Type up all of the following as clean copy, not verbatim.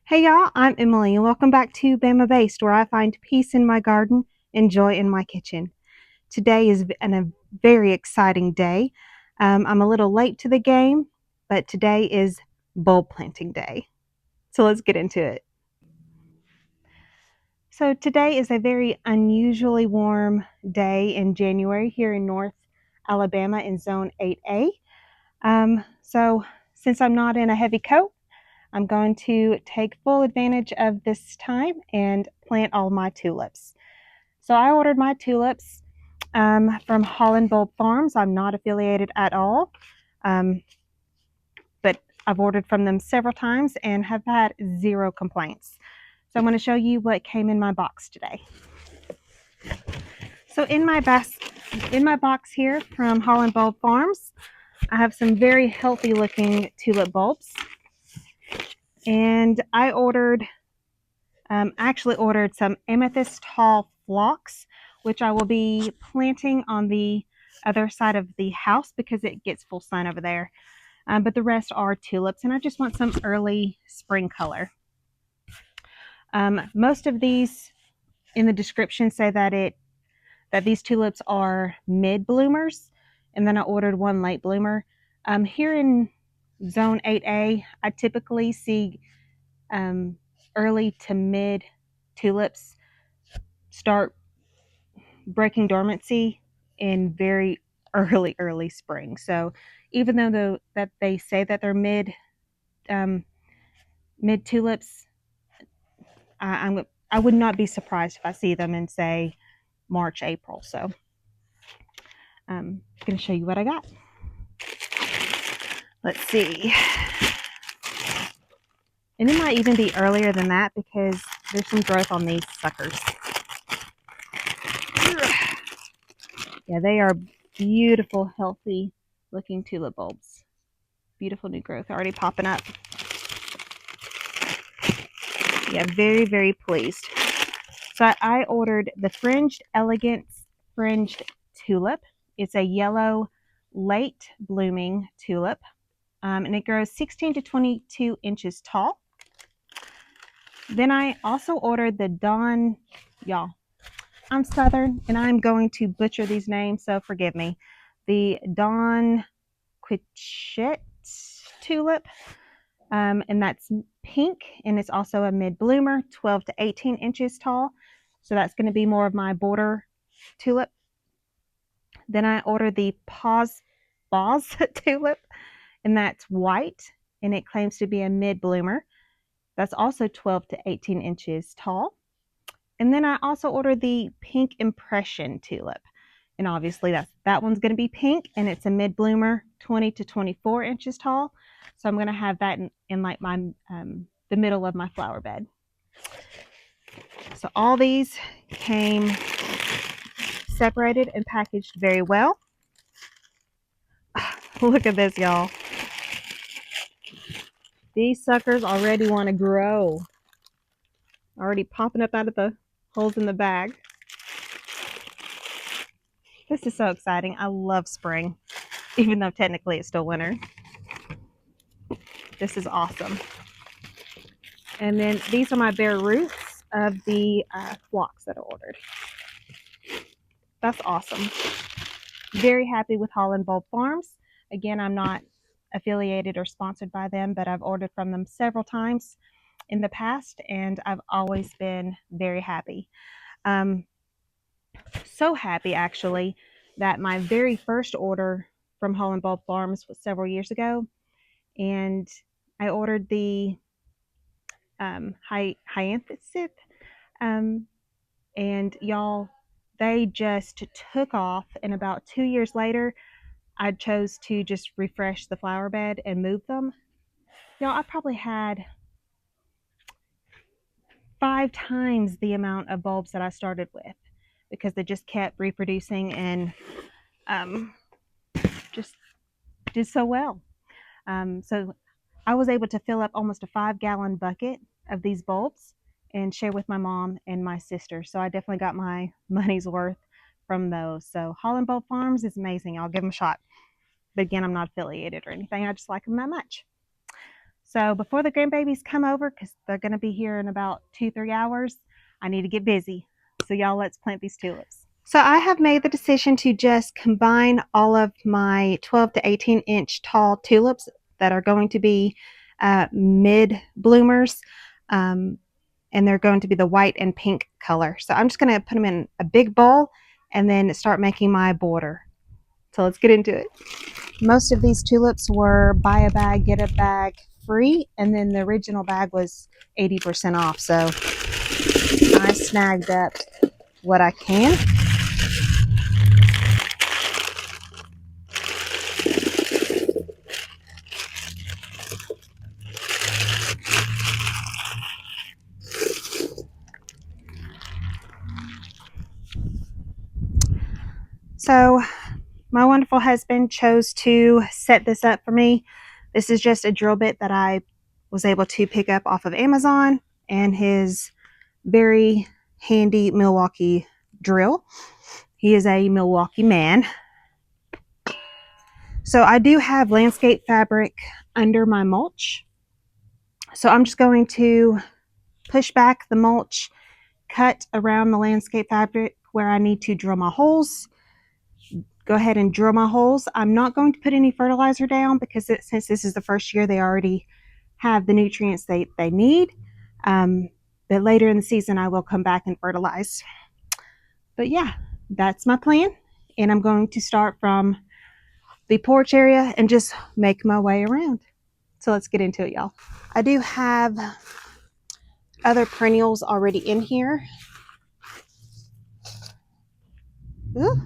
Hey y'all, I'm Emily and welcome back to Bama Based, where I find peace in my garden and joy in my kitchen. Today is a very exciting day. I'm a little late to the game, but today is bulb planting day. So let's get into it. So today is a very unusually warm day in January here in North Alabama in Zone 8A. So since I'm not in a heavy coat, I'm going to take full advantage of this time and plant all my tulips. So I ordered my tulips from Holland Bulb Farms. I'm not affiliated at all, but I've ordered from them several times and have had zero complaints. So I'm going to show you what came in my box today. So in my box here from Holland Bulb Farms, I have some very healthy looking tulip bulbs, and I actually ordered some amethyst tall phlox, which I will be planting on the other side of the house because it gets full sun over there. But the rest are tulips, and I just want some early spring color. Most of these in the description say that these tulips are mid bloomers, and then I ordered one late bloomer. Here in Zone 8A, I typically see early to mid tulips start breaking dormancy in very early spring. So even though that they say that they're mid tulips, I would not be surprised if I see them in, say, March, April. So I'm going to show you what I got. Let's see. And it might even be earlier than that because there's some growth on these suckers. Yeah, they are beautiful, healthy looking tulip bulbs. Beautiful new growth already popping up. Yeah, very pleased. So I ordered the Fringed Elegance Fringed Tulip. It's a yellow late blooming tulip, and it grows 16 to 22 inches tall. Then I also ordered the Dawn, y'all, I'm Southern and I'm going to butcher these names, so forgive me. The Dawn Quichette tulip, and that's pink, and it's also a mid bloomer, 12 to 18 inches tall. So that's going to be more of my border tulip. Then I ordered the Boz tulip, and that's white, and it claims to be a mid bloomer. That's also 12 to 18 inches tall. And then I also ordered the Pink Impression tulip, and obviously that one's going to be pink, and it's a mid bloomer, 20 to 24 inches tall. So I'm going to have that in like my the middle of my flower bed. So all these came separated and packaged very well. Look at this, y'all. These suckers already want to grow. Already popping up out of the holes in the bag. This is so exciting. I love spring, even though technically it's still winter. This is awesome. And then these are my bare roots of the phlox that I ordered. That's awesome. Very happy with Holland Bulb Farms. Again, I'm not affiliated or sponsored by them, but I've ordered from them several times in the past, and I've always been very happy. So happy, actually, that my very first order from Holland Bulb Farms was several years ago, and I ordered the hyacinth, and y'all, they just took off. And about 2 years later, I chose to just refresh the flower bed and move them. Y'all, I probably had 5 times the amount of bulbs that I started with because they just kept reproducing and just did so well. So I was able to fill up almost a 5-gallon bucket of these bulbs and share with my mom and my sister. So I definitely got my money's worth from those. So Holland Bulb Farms is amazing. I'll give them a shot. But again, I'm not affiliated or anything. I just like them that much. So before the grandbabies come over, because they're going to be here in about 2-3 hours, I need to get busy. So y'all, let's plant these tulips. So I have made the decision to just combine all of my 12 to 18 inch tall tulips that are going to be mid bloomers. And they're going to be the white and pink color. So I'm just going to put them in a big bowl and then start making my border. So let's get into it. Most of these tulips were buy a bag, get a bag free, and then the original bag was 80% off. So I snagged up what I can. So my wonderful husband chose to set this up for me. This is just a drill bit that I was able to pick up off of Amazon and his very handy Milwaukee drill. He is a Milwaukee man. So I do have landscape fabric under my mulch. So I'm just going to push back the mulch, cut around the landscape fabric where I need to drill my holes. Go ahead and drill my holes. I'm not going to put any fertilizer down because since this is the first year, they already have the nutrients they need. But later in the season, I will come back and fertilize. But yeah, that's my plan. And I'm going to start from the porch area and just make my way around. So let's get into it, y'all. I do have other perennials already in here. Ooh.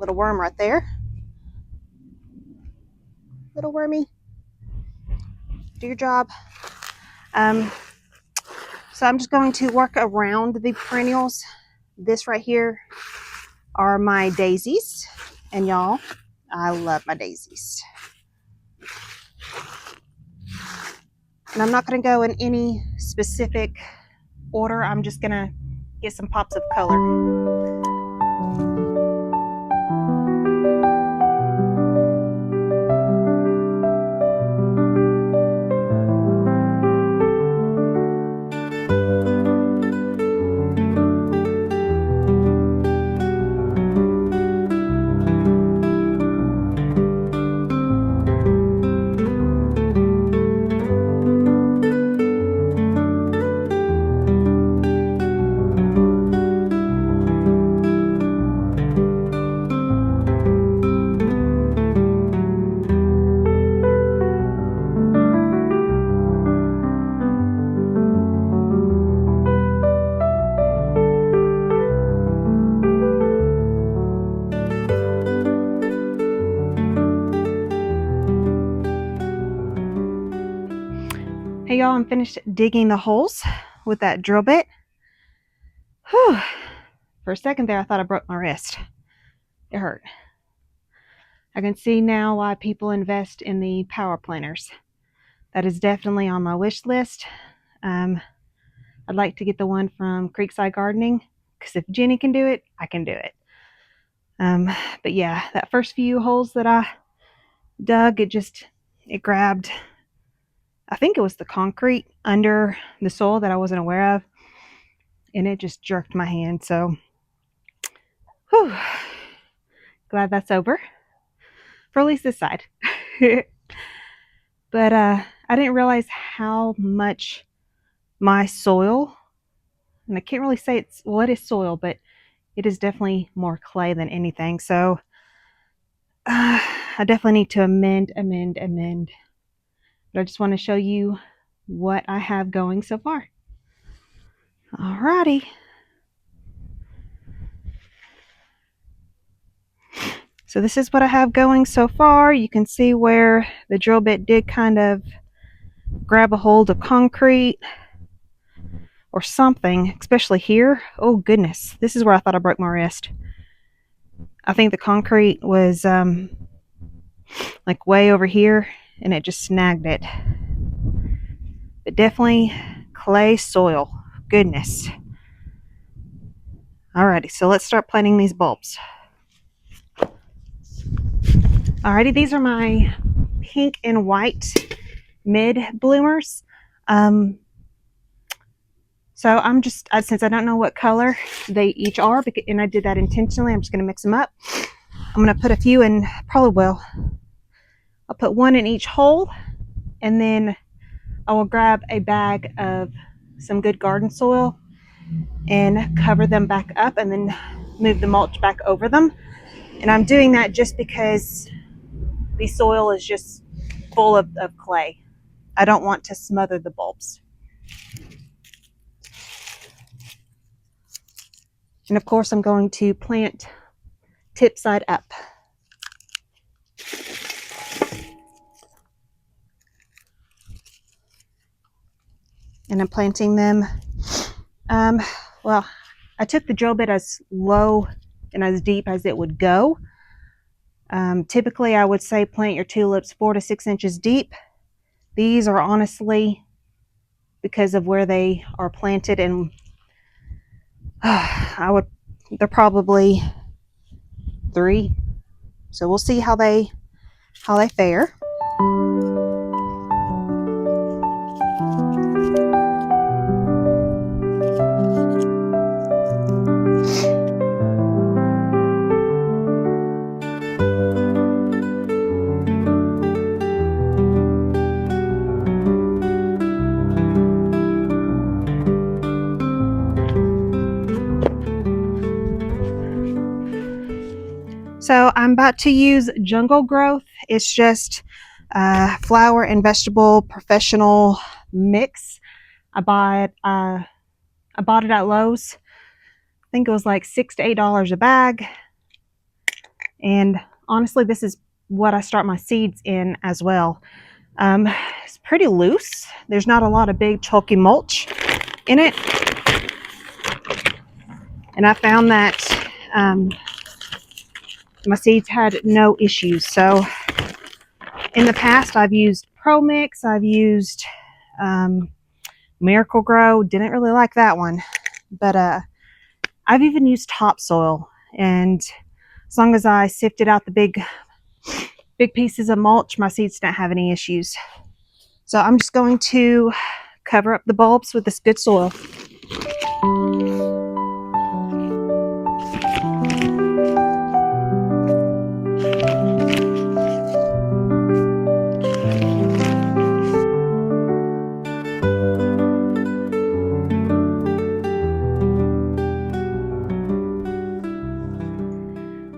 Little worm right there. Little wormy. Do your job. So I'm just going to work around the perennials. This right here are my daisies. And y'all, I love my daisies. And I'm not going to go in any specific order. I'm just going to get some pops of color. Hey y'all, I'm finished digging the holes with that drill bit. Whew. For a second there, I thought I broke my wrist. It hurt. I can see now why people invest in the power planters. That is definitely on my wish list. I'd like to get the one from Creekside Gardening, because if Jenny can do it, I can do it. But yeah, that first few holes that I dug, it grabbed, I think it was the concrete under the soil that I wasn't aware of, and it just jerked my hand. So, whew, glad that's over, for at least this side. But I didn't realize how much my soil, and I can't really say it is soil, but it is definitely more clay than anything. So I definitely need to amend. But I just want to show you what I have going so far. Alrighty. So this is what I have going so far. You can see where the drill bit did kind of grab a hold of concrete or something, especially here. Oh goodness, this is where I thought I broke my wrist. I think the concrete was like way over here and it just snagged it. But definitely clay soil. Goodness. Alrighty, so let's start planting these bulbs. Alrighty, these are my pink and white mid bloomers. So I'm just, since I don't know what color they each are, and I did that intentionally, I'm just going to mix them up. I'm going to put a few in, I'll put one in each hole, and then I will grab a bag of some good garden soil and cover them back up, and then move the mulch back over them. And I'm doing that just because the soil is just full of clay. I don't want to smother the bulbs. And of course, I'm going to plant tip side up. And I'm planting them, well, I took the drill bit as low and as deep as it would go. Typically, I would say plant your tulips 4 to 6 inches deep. These are honestly, because of where they are planted, and they're probably 3. So we'll see how they fare. So I'm about to use Jungle Growth. It's just flower and vegetable professional mix. I bought it at Lowe's. I think it was like $6 to $8 a bag. And honestly, this is what I start my seeds in as well. It's pretty loose. There's not a lot of big chalky mulch in it. And I found that my seeds had no issues. So in the past, I've used Pro Mix, I've used Miracle Grow. Didn't really like that one, but I've even used topsoil, and as long as I sifted out the big pieces of mulch, my seeds didn't have any issues. So I'm just going to cover up the bulbs with this good soil.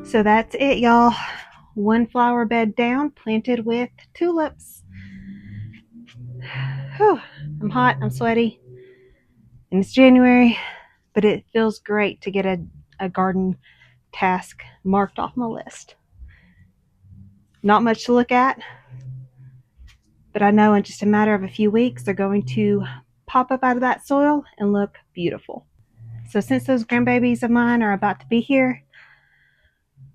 So that's it, y'all. One flower bed down, planted with tulips. Whew, I'm hot, I'm sweaty, and it's January, but it feels great to get a garden task marked off my list. Not much to look at, but I know in just a matter of a few weeks, they're going to pop up out of that soil and look beautiful. So since those grandbabies of mine are about to be here,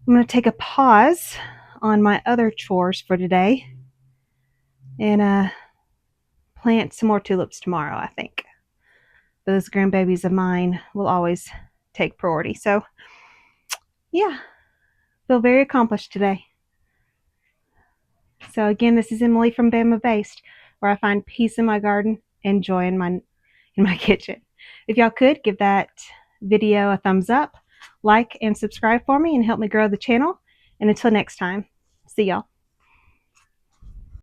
I'm going to take a pause on my other chores for today and plant some more tulips tomorrow, I think. Those grandbabies of mine will always take priority. So, yeah, feel very accomplished today. So again, this is Emily from Bama Based, where I find peace in my garden and joy in my kitchen. If y'all could give that video a thumbs up, like and subscribe for me, and help me grow the channel. And until next time, see y'all.